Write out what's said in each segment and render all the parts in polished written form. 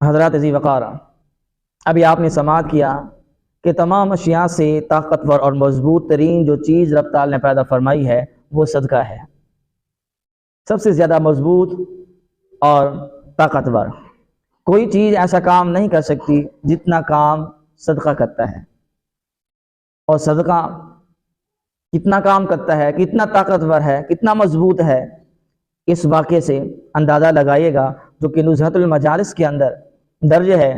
حضرات ذی وقار، ابھی آپ نے سماعت کیا کہ تمام اشیاء سے طاقتور اور مضبوط ترین جو چیز رب تعالی نے پیدا فرمائی ہے وہ صدقہ ہے۔ سب سے زیادہ مضبوط اور طاقتور کوئی چیز ایسا کام نہیں کر سکتی جتنا کام صدقہ کرتا ہے۔ اور صدقہ کتنا کام کرتا ہے، کتنا طاقتور ہے، کتنا مضبوط ہے، اس واقعے سے اندازہ لگائیے گا جو کہ نزہۃ المجالس کے اندر درج ہے۔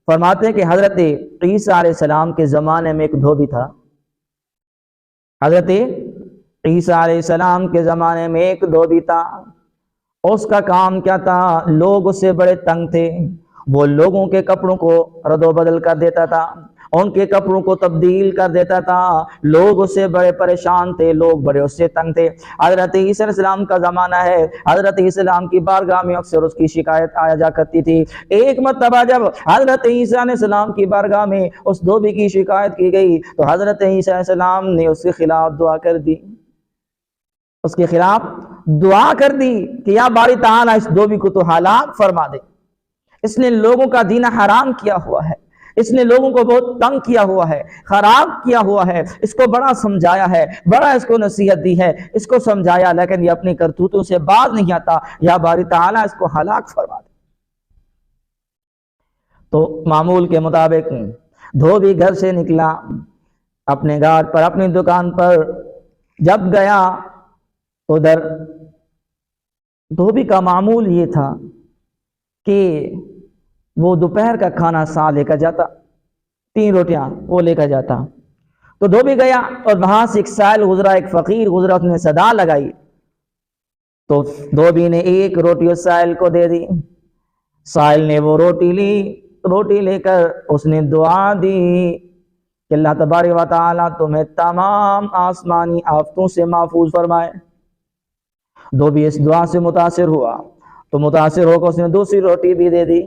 فرماتے ہیں کہ حضرت عیسیٰ علیہ السلام کے زمانے میں ایک دھوبی تھا۔ حضرت عیسیٰ علیہ السلام کے زمانے میں ایک دھوبی تھا۔ اس کا کام کیا تھا؟ لوگ اس سے بڑے تنگ تھے، وہ لوگوں کے کپڑوں کو رد و بدل کر دیتا تھا، ان کے کپڑوں کو تبدیل کر دیتا تھا، لوگ اس سے بڑے پریشان تھے، لوگ بڑے اس سے تنگ تھے۔ حضرت عیسیٰ علیہ السلام کا زمانہ ہے، حضرت عیسیٰ علیہ السلام کی بارگاہ میں اکثر اس کی شکایت آیا جا کرتی تھی۔ ایک مرتبہ جب حضرت عیسیٰ علیہ السلام کی بارگاہ میں اس دھوبی کی شکایت کی گئی تو حضرت عیسیٰ علیہ السلام نے اس کے خلاف دعا کر دی، اس کے خلاف دعا کر دی کہ یا باری تعالیٰ اس دھوبی کو تو ہلاک فرما دے، اس نے لوگوں کا جینا حرام کیا ہوا ہے، اس نے لوگوں کو بہت تنگ کیا ہوا ہے، خراب کیا ہوا ہے، اس کو بڑا سمجھایا ہے، بڑا اس کو نصیحت دی ہے، اس کو سمجھایا، لیکن یہ اپنی کرتوتوں سے باز نہیں آتا، یا باری تعالیٰ اس کو ہلاک فرما دے۔ تو معمول کے مطابق دھوبی گھر سے نکلا، اپنے گھاٹ پر، اپنی دکان پر جب گیا، ادھر دھوبی کا معمول یہ تھا کہ وہ دوپہر کا کھانا ساتھ لے کر جاتا، 3 روٹیاں وہ لے کر جاتا۔ تو دھوبی گیا اور وہاں سے ایک سائل گزرا، ایک فقیر گزرا، اس نے صدا لگائی تو دھوبی نے 1 روٹی اس سائل کو دے دی۔ سائل نے وہ روٹی لی، روٹی لے کر اس نے دعا دی کہ اللہ تبارک و تعالیٰ تمہیں تمام آسمانی آفتوں سے محفوظ فرمائے۔ دھوبی اس دعا سے متاثر ہوا تو متاثر ہو کر اس نے دوسری روٹی بھی دے دی۔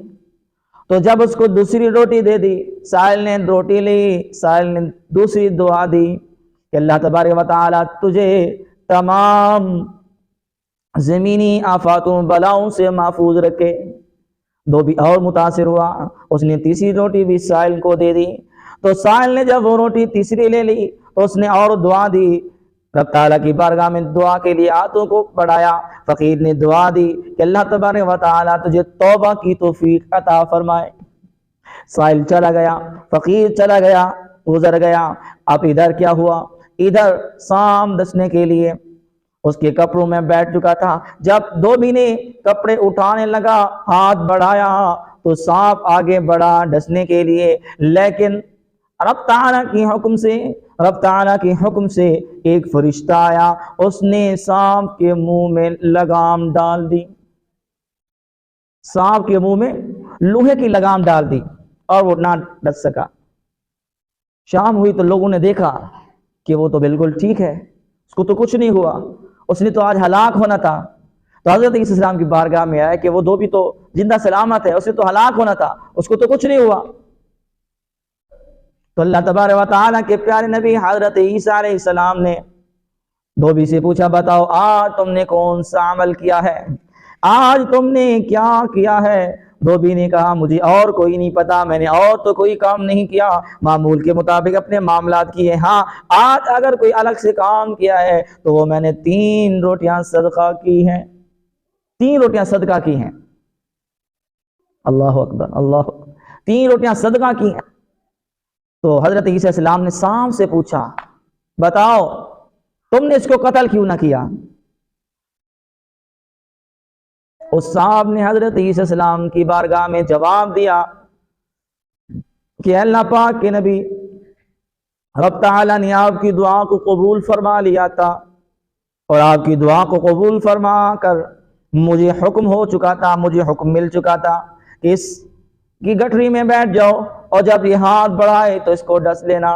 تو جب اس کو دوسری روٹی دے دی، سائل نے روٹی لی، سائل نے دوسری دعا دی کہ اللہ تبارک و تعالیٰ تجھے تمام زمینی آفاتوں بلاؤں سے محفوظ رکھے۔ دھوبی اور متاثر ہوا، اس نے تیسری روٹی بھی سائل کو دے دی۔ تو سائل نے جب وہ روٹی تیسری لے لی تو اس نے اور دعا دی، رب تعالیٰ کی بارگاہ میں دعا کے لیے ہاتھوں کو بڑھایا۔ فقیر نے دعا دی کہ اللہ تبارک و تعالیٰ تجھے توبہ کی توفیق عطا فرمائے۔ سائل چلا گیا، فقیر چلا گیا، گزر گیا۔ اب ادھر کیا ہوا؟ ادھر سام ڈسنے کے لیے اس کے کپڑوں میں بیٹھ چکا تھا۔ جب دھوبی نے کپڑے اٹھانے لگا، ہاتھ بڑھایا تو سانپ آگے بڑھا ڈسنے کے لیے، لیکن رب تعالیٰ کی حکم سے ایک فرشتہ آیا، اس نے سانپ کے منہ میں لگام ڈال دی، سانپ کے منہ میں لوہے کی لگام ڈال دی اور وہ نہ ڈس سکا۔ شام ہوئی تو لوگوں نے دیکھا کہ وہ تو بالکل ٹھیک ہے، اس کو تو کچھ نہیں ہوا، اس نے تو آج ہلاک ہونا تھا۔ تو حضرت عیسیٰ علیہ السلام کی بارگاہ میں آیا کہ وہ دھوبی تو زندہ سلامت ہے، اس نے تو ہلاک ہونا تھا، اس کو تو کچھ نہیں ہوا۔ تو اللہ تبارک و تعالیٰ کے پیارے نبی حضرت عیسیٰ علیہ السلام نے دھوبی سے پوچھا، بتاؤ آج تم نے کون سا عمل کیا ہے، آج تم نے کیا کیا ہے؟ دھوبی نے کہا مجھے اور کوئی نہیں پتا، میں نے اور تو کوئی کام نہیں کیا، معمول کے مطابق اپنے معاملات کیے، ہاں آج اگر کوئی الگ سے کام کیا ہے تو وہ میں نے 3 روٹیاں صدقہ کی ہیں، 3 روٹیاں صدقہ کی ہیں۔ اللہ اکبر، اللہ اکبر، 3 روٹیاں صدقہ کی ہیں۔ تو حضرت عیسیٰ علیہ السلام نے سام سے پوچھا، بتاؤ تم نے اس کو قتل کیوں نہ کیا؟ اس سام نے حضرت عیسیٰ علیہ السلام کی بارگاہ میں جواب دیا کہ اللہ پاک کے نبی، رب تعالیٰ نے آپ کی دعا کو قبول فرما لیا تھا، اور آپ کی دعا کو قبول فرما کر مجھے حکم ہو چکا تھا، مجھے حکم مل چکا تھا کہ اس کی گٹھری میں بیٹھ جاؤ، اور جب یہ ہاتھ بڑھائے تو اس کو ڈس لینا۔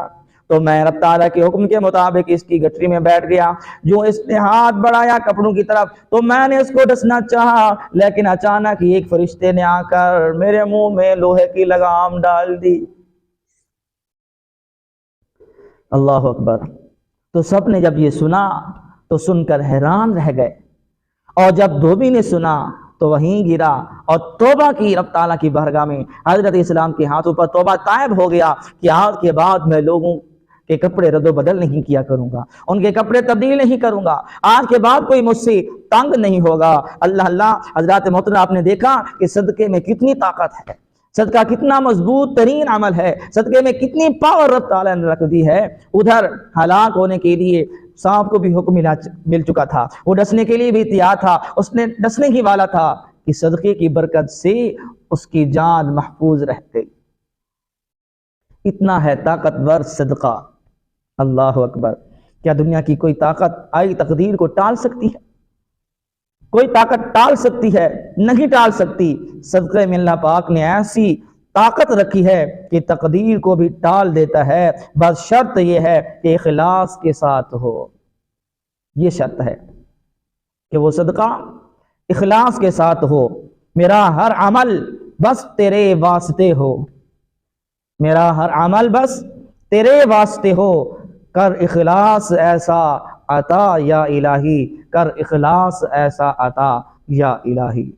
تو میں رب تعالیٰ کے حکم کے مطابق اس کی گٹھری میں بیٹھ گیا۔ جو اس نے ہاتھ بڑھایا کپڑوں کی طرف تو میں نے اس کو ڈسنا چاہا، لیکن اچانک ایک فرشتے نے آ کر میرے منہ میں لوہے کی لگام ڈال دی۔ اللہ اکبر۔ تو سب نے جب یہ سنا تو سن کر حیران رہ گئے، اور جب دھوبی نے سنا تو وہیں گرا اور توبہ کی رب تعالیٰ کی بارگاہ میں حضرت اسلام کے ہاتھوں پر توبہ طائب ہو گیا کہ آج کے بعد میں لوگوں کے کپڑے رد و بدل نہیں کیا کروں گا، ان کے کپڑے تبدیل نہیں کروں گا، آج کے بعد کوئی مجھ سے تنگ نہیں ہوگا۔ اللہ اللہ، حضرات محترم، آپ نے دیکھا کہ صدقے میں کتنی طاقت ہے، صدقہ کتنا مضبوط ترین عمل ہے، صدقے میں کتنی پاور رب تعالیٰ نے رکھ دی ہے۔ ادھر ہلاک ہونے کے لیے سانپ کو بھی حکم مل چکا تھا، وہ ڈسنے کے لیے بھی تیار تھا، اس نے ڈسنے ہی والا تھا کہ صدقے کی برکت سے اس کی جان محفوظ رہ گئی۔ اتنا ہے طاقتور صدقہ، اللہ اکبر۔ کیا دنیا کی کوئی طاقت آئی تقدیر کو ٹال سکتی ہے؟ کوئی طاقت ٹال سکتی ہے؟ نہیں ٹال سکتی۔ صدقے میں اللہ پاک نے ایسی طاقت رکھی ہے کہ تقدیر کو بھی ٹال دیتا ہے، بس شرط یہ ہے کہ اخلاص کے ساتھ ہو۔ یہ شرط ہے کہ وہ صدقہ اخلاص کے ساتھ ہو۔ میرا ہر عمل بس تیرے واسطے ہو، میرا ہر عمل بس تیرے واسطے ہو، کر اخلاص ایسا عطا یا الہی، کر اخلاص ایسا عطا یا الہی۔